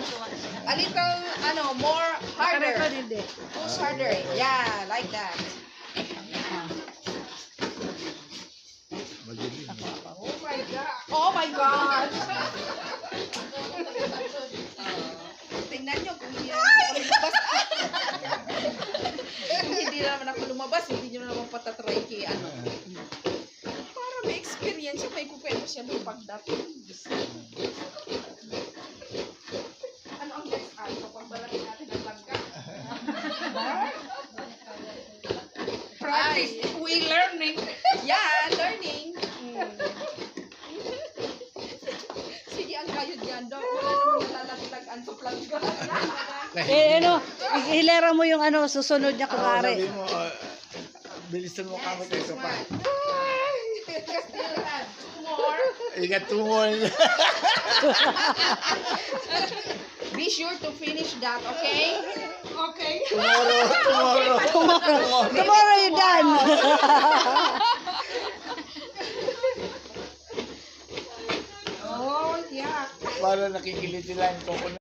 A little, more harder. Hindi. Push harder. Yeah, like that. Oh my God. Oh my God. Tingnan nyo kung hindi naman kung hindi naman ako lumabas, hindi nyo naman patatry kay Para may experience siya, may kukwento siya ng pagdating. Ano ang next pagbalatin natin ang langka? Practice. We learning. Yeah, learning. Sige, ang kayod yan daw. Wala naman nalalaglagan sa plangga. Hilera mo yung susunod niya kunwari. Sabi mo, bilisan mo kami kayo pa. More. Ingat tumol. Be sure to finish that, okay? Okay. Tomorrow you're done. Oh, yeah. Para nakikiliti lang ko.